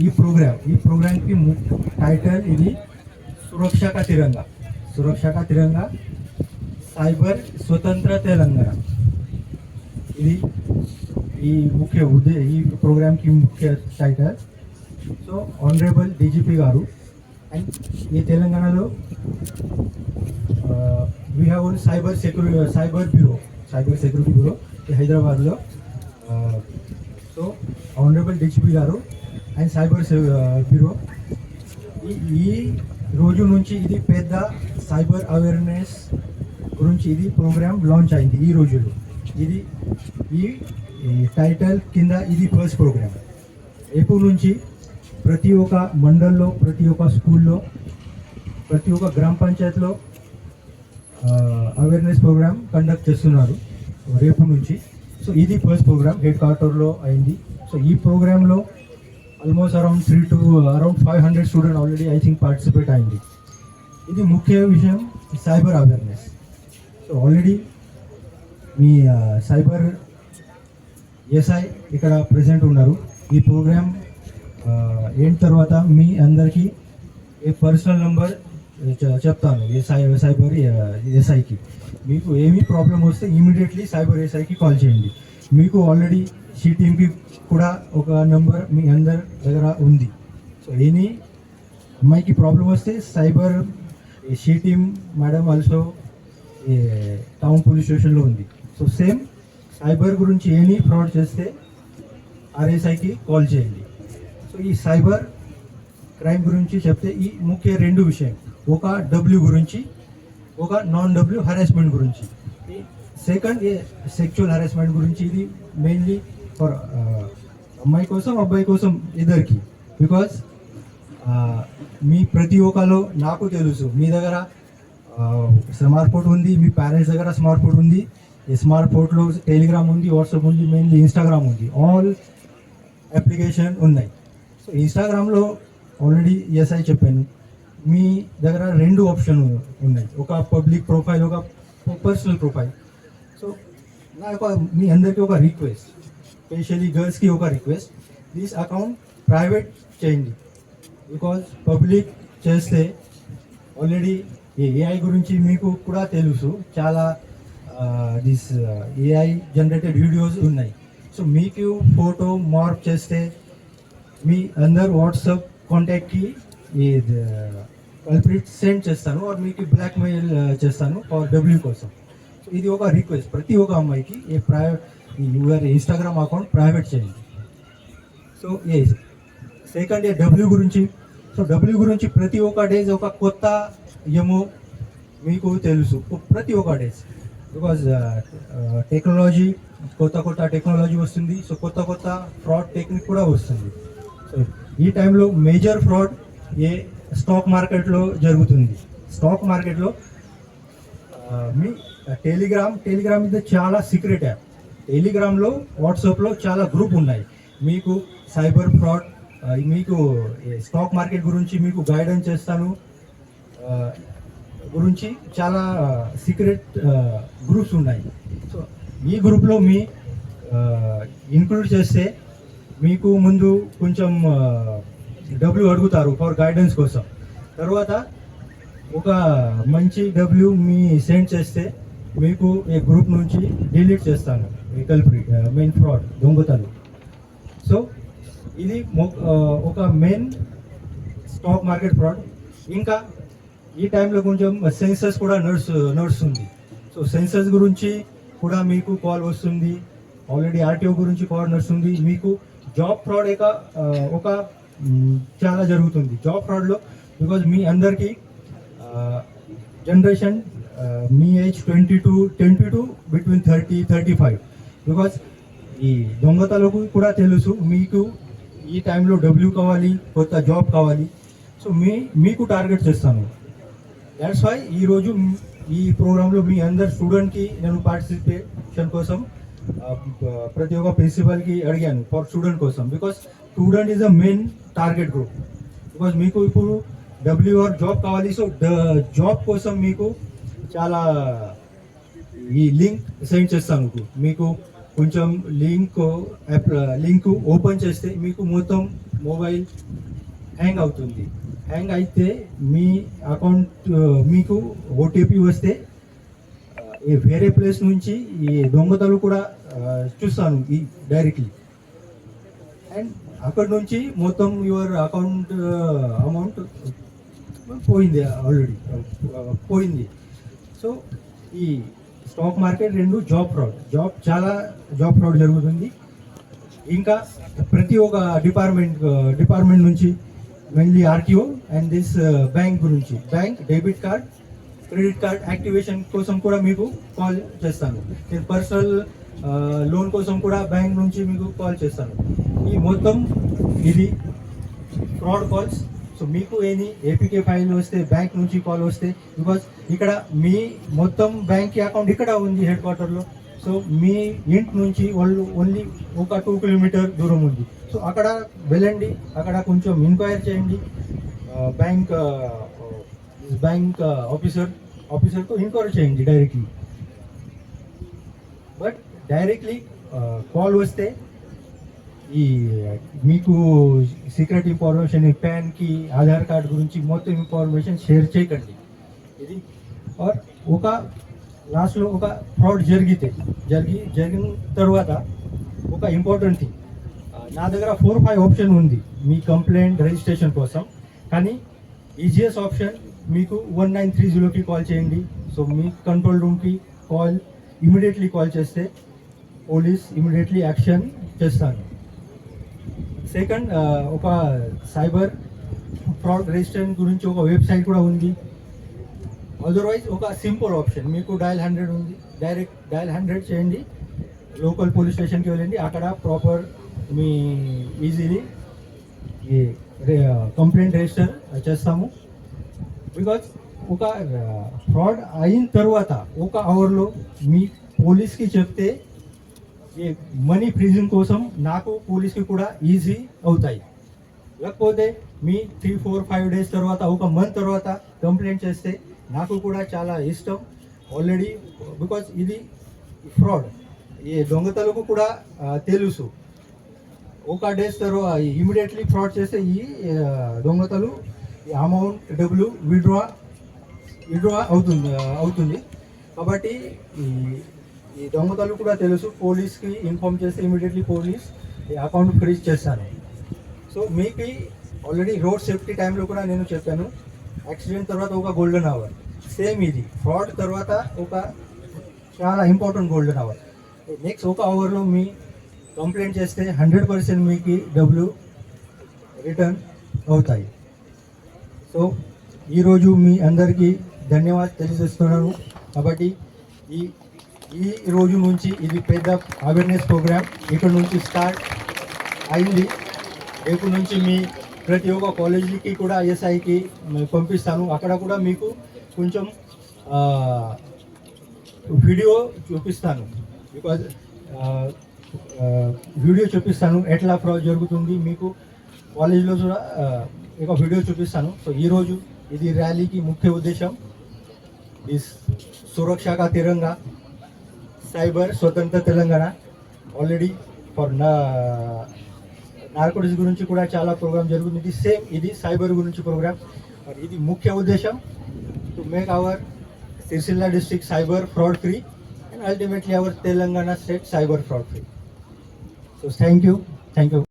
ఈ ప్రోగ్రామ్ की टाइटल ఇది सुरक्षा का तिरंगा साइबर स्वतंत्र तेलंगाना ఇది ఈ ముఖ్య ఈ ప్రోగ్రామ్ की ముఖ్య టైటిల్. సో ఆనరబుల్ డీజీపీ గారు అండ్ ఈ తెలంగాణలో we have own cyber security bureau హైదరాబాద్లో. సో ఆనరబుల్ డీజీపీ గారు అండ్ సైబర్ బ్యూరో ఈ రోజు నుంచి ఇది పెద్ద సైబర్ అవేర్నెస్ గురించి ఇది ప్రోగ్రామ్ లాంచ్ అయింది ఈ రోజులో. ఇది ఈ టైటిల్ కింద ఇది ఫస్ట్ ప్రోగ్రామ్. రేపు నుంచి ప్రతి ఒక్క మండల్లో, ప్రతి ఒక్క స్కూల్లో, ప్రతి ఒక్క గ్రామ పంచాయతీలో అవేర్నెస్ ప్రోగ్రామ్ కండక్ట్ చేస్తున్నారు రేపు నుంచి. సో ఇది ఫస్ట్ ప్రోగ్రామ్ హెడ్ క్వార్టర్లో అయింది. సో ఈ ప్రోగ్రాంలో almost around 500 student already I think participate అయింది. ఇది ముఖ్య విషయం సైబర్ అవేర్నెస్. సో ఆల్రెడీ మీ సైబర్ ఎస్ఐ ఇక్కడ ప్రెసెంట్ ఉన్నారు. ఈ ప్రోగ్రామ్ అయిన తర్వాత మీ అందరికీ ఏ పర్సనల్ నెంబర్ చెప్తాను సైబర్ ఎస్ఐకి. మీకు ఏమీ ప్రాబ్లం వస్తే ఇమీడియట్లీ సైబర్ ఎస్ఐకి కాల్ చేయండి. మీకు ఆల్రెడీ సి టీమ్కి కూడా ఒక నెంబర్ మీ అందరి దగ్గర ఉంది. సో ఎనీ అమ్మాయికి ప్రాబ్లం వస్తే cyber she team madam also town police స్టేషన్లో ఉంది. సో సేమ్ సైబర్ గురించి ఎనీ ఫ్రాడ్ చేస్తే ఆర్ఎస్ఐకి కాల్ చేయండి. సో ఈ సైబర్ క్రైమ్ గురించి చెప్తే ఈ ముఖ్య రెండు విషయం, ఒక డబ్ల్యూ గురించి, ఒక నాన్ డబ్ల్యూ హరాస్మెంట్ గురించి. సెకండ్ సెక్షువల్ హరాస్మెంట్ గురించి. ఇది మెయిన్లీ ఫర్ అమ్మాయి కోసం అబ్బాయి కోసం ఇద్దరికి. బికాజ్ మీ ప్రతి ఒక్కలో నాకు తెలుసు మీ దగ్గర స్మార్ట్ ఫోన్ ఉంది, మీ పేరెంట్స్ దగ్గర స్మార్ట్ ఫోన్ ఉంది. ఈ స్మార్ట్ ఫోన్లో టెలిగ్రామ్ ఉంది, వాట్సాప్ ఉంది, మెయిన్లీ ఇన్స్టాగ్రామ్ ఉంది. ఆల్ అప్లికేషన్ ఉన్నాయి. సో ఇన్స్టాగ్రామ్లో ఆల్రెడీ ఎస్ఐ చెప్పాను, మీ దగ్గర రెండు ఆప్షన్ ఉన్నాయి, ఒక పబ్లిక్ ప్రొఫైల్, ఒక పర్సనల్ ప్రొఫైల్. సో నాకు మీ అందరికీ ఒక రిక్వెస్ట్, స్పెషల్లీ గర్ల్స్కి ఒక రిక్వెస్ట్, దిస్ అకౌంట్ ప్రైవేట్ చేయండి. బికాజ్ పబ్లిక్ చేస్తే ఆల్రెడీ ఏఐ గురించి మీకు కూడా తెలుసు, చాలా దిస్ ఏఐ జనరేటెడ్ వీడియోస్ ఉన్నాయి. సో మీకు ఫోటో మార్క్ చేస్తే మీ అందరు వాట్సాప్ కాంటాక్ట్కి ఈ కల్ప్రిట్ సెండ్ చేస్తాను, ఆర్ మీకు బ్లాక్మెయిల్ చేస్తాను ఫర్ డబ్ల్యూ కోసం. సో ఇది ఒక రిక్వెస్ట్ ప్రతి ఒక్క అమ్మాయికి, a private your Instagram account private చేయండి. సో ఏ సెకండ్ డబ్ల్యూ గురించి. సో డబ్ల్యూ గురించి ప్రతి ఒక్క డేస్ ఒక కొత్త ఏమో మీకు తెలుసు, ప్రతి ఒక్క డేస్. బికాజ్ టెక్నాలజీ కొత్త టెక్నాలజీ వస్తుంది. సో కొత్త ఫ్రాడ్ టెక్నిక్ కూడా వస్తుంది. సో ఈ టైంలో మేజర్ ఫ్రాడ్ ఏ స్టాక్ మార్కెట్లో జరుగుతుంది. స్టాక్ మార్కెట్లో మీ టెలిగ్రామ్ ఇది చాలా సీక్రెట్ యాప్. టెలిగ్రామ్లో, వాట్సాప్లో చాలా గ్రూప్ ఉన్నాయి. మీకు సైబర్ ఫ్రాడ్, మీకు స్టాక్ మార్కెట్ గురించి మీకు గైడెన్స్ చేస్తాను గురించి చాలా సీక్రెట్ గ్రూప్స్ ఉన్నాయి. సో ఈ గ్రూప్లో మీ ఇంక్లూడ్ చేస్తే మీకు ముందు కొంచెం డబ్ల్యూ అడుగుతారు ఫర్ గైడెన్స్ కోసం. తర్వాత ఒక మంచి డబ్ల్యూ మీ సెండ్ చేస్తే మీకు ఈ గ్రూప్ నుంచి డిలీట్ చేస్తాను ఈ కల్ప్రిట్ మెయిన్ ఫ్రాడ్ దొంగతనం. సో ఇది ఒక మెయిన్ స్టాక్ మార్కెట్ ఫ్రాడ్. ఇంకా ఈ టైంలో కొంచెం సెన్సస్ కూడా నడుస్తుంది. సో సెన్సస్ గురించి కూడా మీకు కాల్ వస్తుంది. ఆల్రెడీ ఆర్టీఓ గురించి కాల్ నడుస్తుంది. మీకు జాబ్ ఫ్రాడ్ ఒక చాలా జరుగుతుంది జాబ్ ఫ్రాడ్లో. బికాజ్ మీ అందరికీ generation me age 22 between 30-35. Because ఈ దొంగతలకు కూడా తెలుసు మీకు ఈ టైంలో డబ్ల్యూ కావాలి, కొత్త జాబ్ కావాలి. సో మీకు టార్గెట్ చేస్తాను. దాట్స్ వై ఈరోజు ఈ ప్రోగ్రాంలో మీ అందరు స్టూడెంట్కి నేను పార్టిసిపేషన్ కోసం ప్రతి ఒక్క ప్రిన్సిపల్కి అడిగాను ఫర్ స్టూడెంట్ కోసం. Because student is the main target group. Because మీకు ఇప్పుడు డబ్ల్యూ ఆర్ జాబ్ కావాలి. సో జాబ్ కోసం మీకు చాలా ఈ లింక్ సెండ్ చేస్తాను. మీకు కొంచెం లింక్ ఓపెన్ చేస్తే మీకు మొత్తం మొబైల్ హ్యాంగ్ అవుతుంది. హ్యాంగ్ అయితే మీ అకౌంట్ మీకు ఓటీపీ వస్తే ఈ వేరే ప్లేస్ నుంచి ఈ దొంగతలు కూడా చూస్తాను ఈ డైరెక్ట్లీ, అండ్ అక్కడ నుంచి మొత్తం యువర్ అకౌంట్ అమౌంట్ పోయింది, ఆల్రెడీ పోయింది. సో ఈ స్టాక్ మార్కెట్ రెండు జాబ్ ఫ్రాడ్ జరుగుతుంది. ఇంకా ప్రతి ఒక్క డిపార్ట్మెంట్ నుంచి mainly RTO and this bank గురించి, bank debit card credit card activation కోసం కూడా మీకు కాల్ చేస్తాను. నేను పర్సనల్ లోన్ కోసం కూడా బ్యాంక్ నుంచి మీకు కాల్ చేస్తాను. ఈ మొత్తం ఇది ఫ్రాడ్ కాల్స్. సో మీకు ఏపీకే ఫైల్ వస్తే బ్యాంక్ నుంచి కాల్ వస్తే, బికాజ్ ఇక్కడ మీ మొత్తం బ్యాంక్ అకౌంట్ ఇక్కడ ఉంది హెడ్ క్వార్టర్లో. సో మీ ఇంటి నుంచి వాళ్ళు ఓన్లీ ఒక 2 కిలోమీటర్ దూరం ఉంది. సో అక్కడ వెళ్ళండి, అక్కడ కొంచెం ఎంక్వైరీ చేయండి. బ్యాంక్ ఆఫీసర్తో ఎంక్వైరీ చేయండి డైరెక్ట్లీ. బట్ డైరెక్ట్లీ కాల్ వస్తే ఈ మీకు సీక్రెట్ ఇన్ఫర్మేషన్, ప్యాన్కి ఆధార్ కార్డ్ గురించి మొత్తం ఇన్ఫర్మేషన్ షేర్ చేయకండి. ఇది ఆర్ ఒక లాస్ట్లో ఒక ఫ్రాడ్ జరిగిన తర్వాత ఒక ఇంపార్టెంట్ థింగ్, నా దగ్గర 4-5 ఆప్షన్ ఉంది మీ కంప్లైంట్ రిజిస్ట్రేషన్ కోసం. కానీ ఈజియెస్ట్ ఆప్షన్ మీకు 1930కి కాల్ చేయండి. సో మీ కంట్రోల్ రూమ్కి ఇమీడియట్లీ కాల్ చేస్తే పోలీస్ ఇమీడియట్లీ యాక్షన్ చేస్తాను. సెకండ్, ఒక సైబర్ ఫ్రాడ్ రిజిస్ట్రేషన్ గురించి ఒక వెబ్సైట్ కూడా ఉంది. అదర్వైజ్ ఒక సింపుల్ ఆప్షన్ మీకు డయల్ 100 ఉంది, డైరెక్ట్ డయల్ 100 చేయండి, లోకల్ పోలీస్ స్టేషన్కి వెళ్ళండి, అక్కడ ప్రాపర్ మీ ఈజీలీ ఈ కంప్లైంట్ రిజిస్టర్ చేస్తాము. బికాజ్ ఒక ఫ్రాడ్ అయిన తర్వాత 1 అవర్లో మీ పోలీస్కి చెప్తే ఈ మనీ ఫ్రీజింగ్ కోసం నాకు పోలీస్కి కూడా ఈజీ అవుతాయి. లేకపోతే మీ 3-4-5 డేస్ తర్వాత, 1 మంత్ తర్వాత కంప్లైంట్ చేస్తే నాకు కూడా చాలా ఇష్టం ఆల్రెడీ. బికాజ్ ఇది ఫ్రాడ్, ఈ దొంగతలకు కూడా తెలుసు. 1 డేస్ తర్వాత ఇమీడియట్లీ ఫ్రాడ్ చేస్తే ఈ దొంగతలు అమౌంట్ డబ్బులు విడ్రా అవుతుంది. కాబట్టి ఈ దొంగతలు కూడా తెలుసు, పోలీస్కి ఇన్ఫార్మ్ చేస్తే ఇమీడియట్లీ పోలీస్ ఈ అకౌంట్ ఫ్రీజ్ చేస్తారు. సో మీకు ఆల్రెడీ రోడ్ సేఫ్టీ టైంలో కూడా నేను చెప్పాను, యాక్సిడెంట్ తర్వాత ఒక గోల్డెన్ అవర్. సేమ్ ఇది ఫ్రాడ్ తర్వాత ఒక చాలా ఇంపార్టెంట్ గోల్డెన్ అవర్. నెక్స్ట్ 1 అవర్లో మీ కంప్లైంట్ చేస్తే 100% మీకు డబ్బులు రిటర్న్ అవుతాయి. సో ఈరోజు మీ అందరికీ ధన్యవాదాలు తెలియజేస్తున్నాను. కాబట్టి ఈ రోజు నుంచి ఇది పెద్ద అవేర్నెస్ ప్రోగ్రామ్ ఇక్కడ నుంచి స్టార్ట్ అయింది. రేపు నుంచి మీ ప్రతి ఒక్క కాలేజీకి కూడా ఐఎస్ఐకి పంపిస్తాను. అక్కడ కూడా మీకు కొంచెం వీడియో చూపిస్తాను. బికాజ్ వీడియో చూపిస్తాను ఎట్లా ఫ్రాడ్ జరుగుతుంది, మీకు కాలేజీలో కూడా ఒక వీడియో చూపిస్తాను. సో ఈరోజు ఇది ర్యాలీకి ముఖ్య ఉద్దేశం ఈ సురక్ష కా తిరంగా, సైబర్ స్వతంత్ర తెలంగాణ. ఆల్రెడీ ఫర్ నార్కోటిక్స్ గురించి కూడా చాలా ప్రోగ్రామ్ జరుగుతుంది. సేమ్ ఇది సైబర్ గురించి ప్రోగ్రామ్. ఇది ముఖ్య ఉద్దేశం to make our Sircilla district cyber fraud free and ultimately our Telangana state cyber fraud free. So thank you.